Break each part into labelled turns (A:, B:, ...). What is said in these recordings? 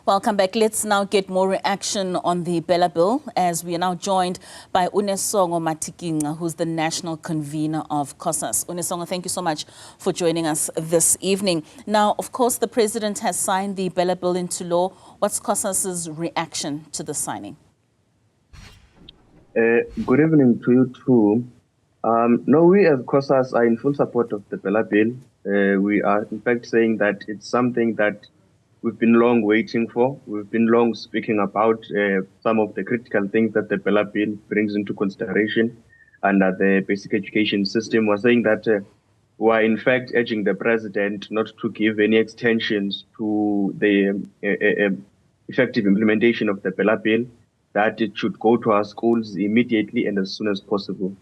A: Welcome back. Let's now get more reaction on the Bela Bill as we are now joined by Unesongo Matikinca, who's the national convener of Cosas. Unesongo, thank you so much for joining us this evening. Now, of course, the president has signed the Bela Bill into law. What's Cosas's reaction to the signing?
B: Good evening to you too. No, we as Cosas are in full support of the Bela Bill. We are in fact saying that it's something that we've been long waiting for. We've been long speaking about some of the critical things that the Bela Bill brings into consideration under the basic education system. We're saying that we're in fact urging the president not to give any extensions to the effective implementation of the Bela Bill, that it should go to our schools immediately and as soon as possible.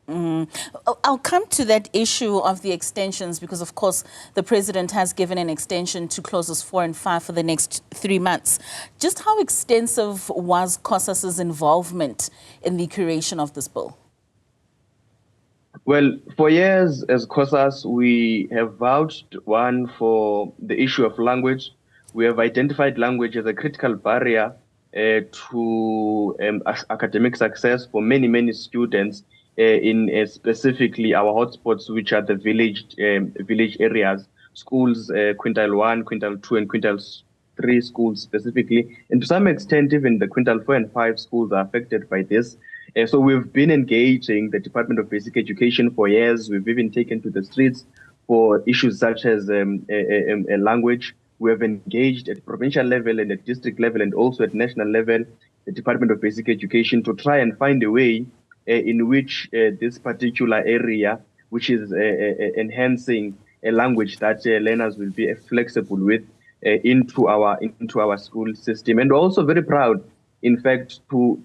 A: I'll come to that issue of the extensions because, of course, the president has given an extension to clauses 4 and 5 for the next 3 months. Just how extensive was Cosas's involvement in the creation of this bill?
B: Well, for years as Cosas, we have vouched for the issue of language. We have identified language as a critical barrier to academic success for many students in specifically our hotspots, which are the village areas, schools, quintile 1, quintile 2, and quintile 3 schools specifically. And to some extent, even the quintile 4 and 5 schools are affected by this. So we've been engaging the Department of Basic Education for years. We've even taken to the streets for issues such as language. We have engaged at provincial level and at district level and also at national level, the Department of Basic Education, to try and find a way in which this particular area, which is enhancing a language that learners will be flexible with into our school system. And also very proud, in fact, to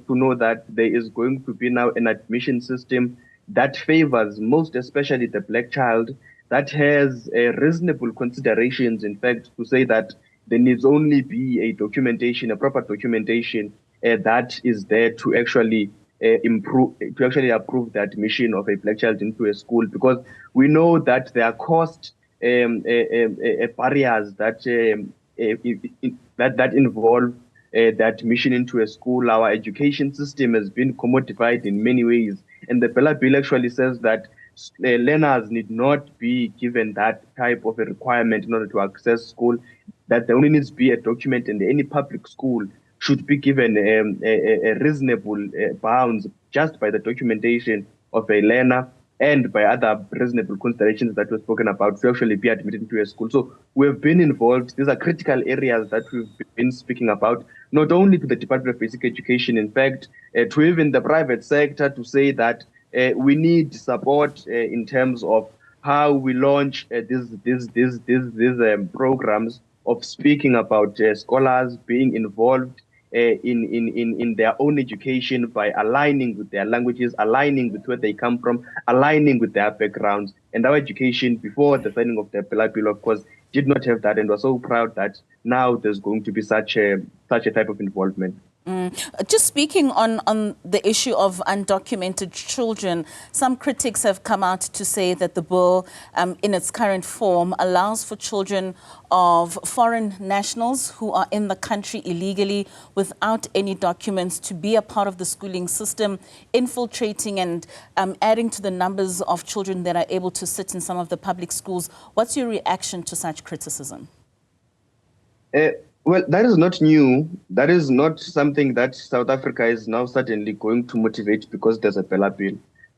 B: know that there is going to be now an admission system that favors most especially the black child, that has reasonable considerations, in fact, to say that there needs only be a proper documentation that is there to actually approve the admission of a black child into a school, because we know that there are cost barriers that involve the admission into a school. Our education system has been commodified in many ways, and the Bela Bill actually says that learners need not be given that type of a requirement in order to access school, that there only needs to be a document, and any public school should be given a reasonable bounds just by the documentation of a learner and by other reasonable considerations that were spoken about to actually be admitted into a school. So we've been involved. These are critical areas that we've been speaking about, not only to the Department of Basic Education, in fact, to even the private sector, to say that we need support in terms of how we launch these programs of speaking about scholars being involved in their own education by aligning with their languages, aligning with where they come from, aligning with their backgrounds. And our education before the signing of the Bela Bill, of course, did not have that, and we're so proud that now there's going to be such a type of involvement.
A: Just speaking on the issue of undocumented children, some critics have come out to say that the bill, in its current form, allows for children of foreign nationals who are in the country illegally without any documents to be a part of the schooling system, infiltrating and adding to the numbers of children that are able to sit in some of the public schools. What's your reaction to such criticism?
B: Well, that is not new. That is not something that South Africa is now suddenly going to motivate because there's a Bela Bill.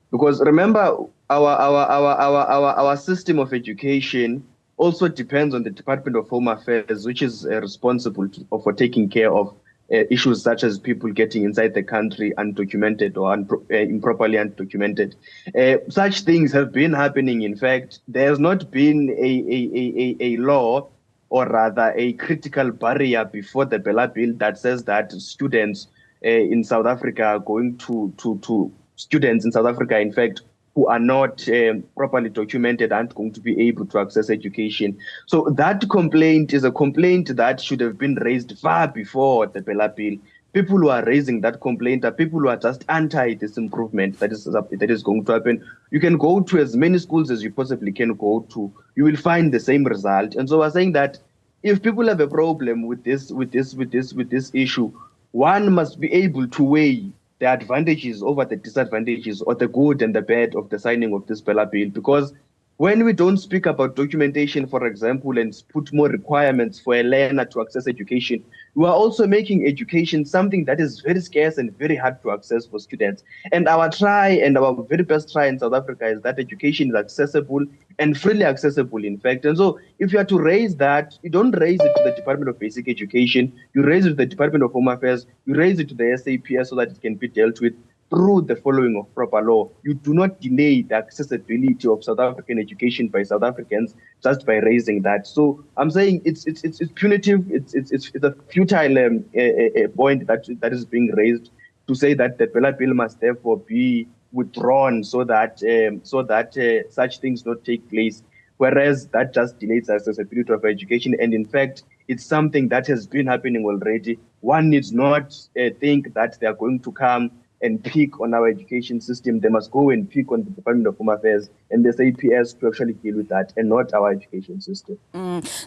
B: Because remember, our system of education also depends on the Department of Home Affairs, which is responsible for taking care of issues such as people getting inside the country undocumented or improperly undocumented. Such things have been happening. In fact, there has not been a law, or rather a critical barrier before the Bela Bill, that says that students in South Africa are going to students in South Africa, in fact, who are not properly documented aren't going to be able to access education. So that complaint is a complaint that should have been raised far before the Bela Bill. People who are raising that complaint are people who are just anti this improvement that is going to happen. You can go to as many schools as you possibly can go to. You will find the same result. And so we're saying that if people have a problem with this issue, one must be able to weigh the advantages over the disadvantages, or the good and the bad of the signing of this Bela Bill. Because when we don't speak about documentation, for example, and put more requirements for a learner to access education, we are also making education something that is very scarce and very hard to access for students. And our try, and our very best try in South Africa, is that education is accessible and freely accessible, in fact. And so if you are to raise that, you don't raise it to the Department of Basic Education, you raise it to the Department of Home Affairs, you raise it to the SAPS so that it can be dealt with through the following of proper law. You do not delay the accessibility of South African education by South Africans just by raising that. So I'm saying it's punitive. It's a futile point that is being raised, to say that the Bela Bill must therefore be withdrawn so that such things not take place. Whereas that just delays accessibility of education, and in fact, it's something that has been happening already. One needs not think that they are going to come and pick on our education system. They must go and pick on the Department of Home Affairs and the SAPS to actually deal with that, and not our education system.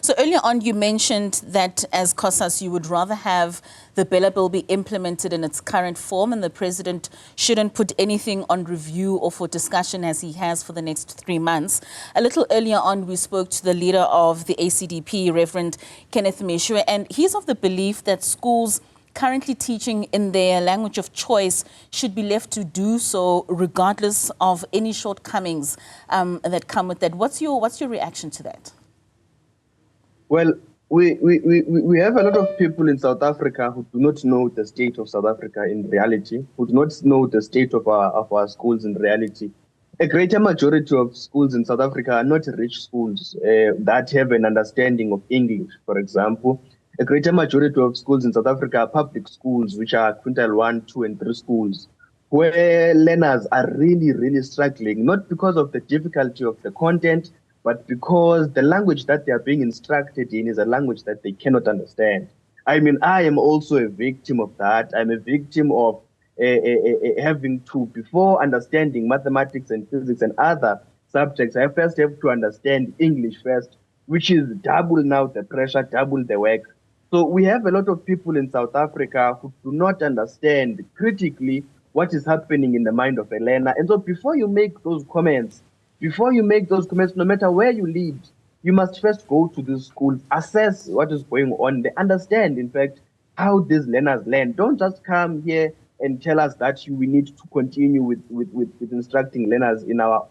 A: So earlier on, you mentioned that as Cosas, you would rather have the Bela Bill be implemented in its current form, and the president shouldn't put anything on review or for discussion as he has for the next 3 months. A little earlier on, we spoke to the leader of the ACDP, Reverend Kenneth Meshwe, and he's of the belief that schools currently teaching in their language of choice should be left to do so regardless of any shortcomings that come with that. What's your reaction to that?
B: Well, we have a lot of people in South Africa who do not know the state of South Africa in reality, who do not know the state of our schools in reality. A greater majority of schools in South Africa are not rich schools that have an understanding of English, for example. A greater majority of schools in South Africa are public schools, which are quintile 1, 2, and 3 schools, where learners are really, really struggling, not because of the difficulty of the content, but because the language that they are being instructed in is a language that they cannot understand. I mean, I am also a victim of that. I'm a victim of having to, before understanding mathematics and physics and other subjects, I first have to understand English first, which is double now the pressure, double the work. So we have a lot of people in South Africa who do not understand critically what is happening in the mind of a learner. And so before you make those comments, no matter where you live, you must first go to these schools, assess what is going on, they understand, in fact, how these learners learn. Don't just come here and tell us that we need to continue with instructing learners in our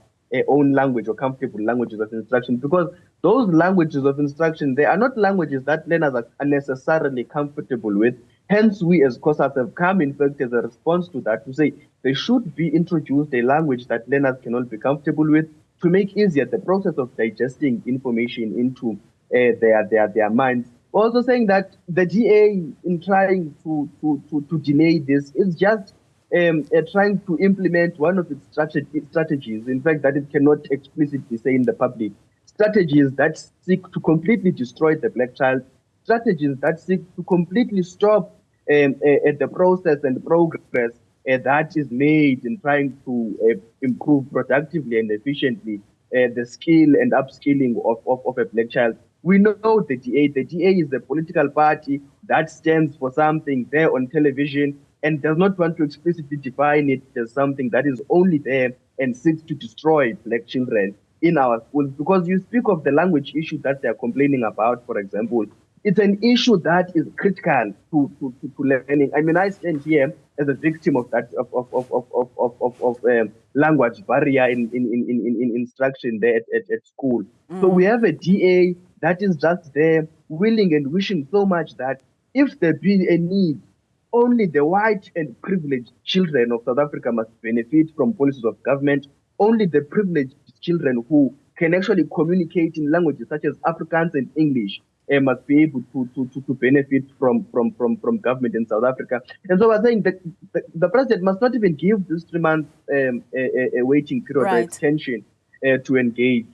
B: own language or comfortable languages of instruction, because those languages of instruction, they are not languages that learners are necessarily comfortable with. Hence, we as Cosas have come, in fact, as a response to that, to say there should be introduced a language that learners cannot be comfortable with, to make easier the process of digesting information into their minds. We're also saying that the DA, in trying to delay this, is just trying to implement one of its strategies, in fact, that it cannot explicitly say in the public. Strategies that seek to completely destroy the black child, strategies that seek to completely stop the process and progress that is made in trying to improve productively and efficiently the skill and upskilling of a black child. We know the DA. The DA is a political party that stands for something there on television and does not want to explicitly define it as something that is only there and seeks to destroy black children in our schools. Because you speak of the language issue that they are complaining about, for example, it's an issue that is critical to learning. I mean, I stand here as a victim of that language barrier in instruction there at school. So we have a DA that is just there, willing and wishing so much that if there be a need, only the white and privileged children of South Africa must benefit from policies of government. Only the privileged children who can actually communicate in languages such as Afrikaans and English must be able to benefit from government in South Africa. And so we're saying that the president must not even give this 3 months a waiting period or extension to engage.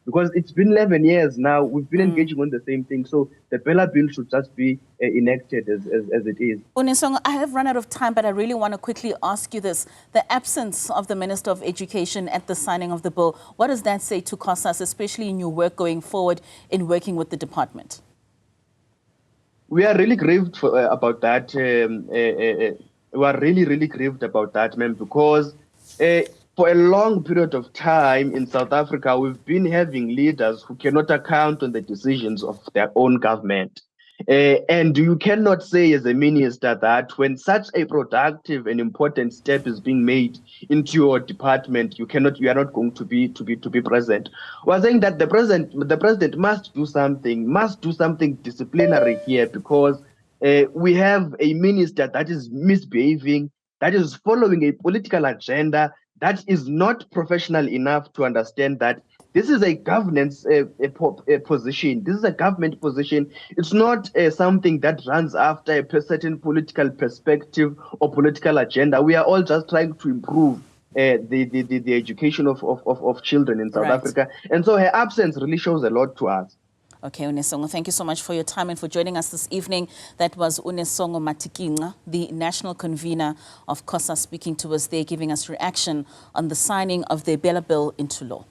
B: Because it's been 11 years now, we've been engaging on the same thing. So the Bela Bill should just be enacted as it is.
A: Unesongo, I have run out of time, but I really want to quickly ask you this. The absence of the Minister of Education at the signing of the bill, what does that say to Cosas, especially in your work going forward in working with the department?
B: We are really grieved about that. We are really grieved about that, ma'am, because for a long period of time in South Africa, we've been having leaders who cannot account on the decisions of their own government. And you cannot say as a minister that when such a productive and important step is being made into your department, you are not going to be present. We're saying that the president must do something disciplinary here, because we have a minister that is misbehaving, that is following a political agenda, that is not professional enough to understand that this is a governance position. This is a government position. It's not something that runs after a certain political perspective or political agenda. We are all just trying to improve the education of children in South Africa. And so her absence really shows a lot to us.
A: Okay, Unesongo, thank you so much for your time and for joining us this evening. That was Unesongo Matikinca, the national convener of Cosas, speaking to us there, giving us reaction on the signing of the Bela Bill into law.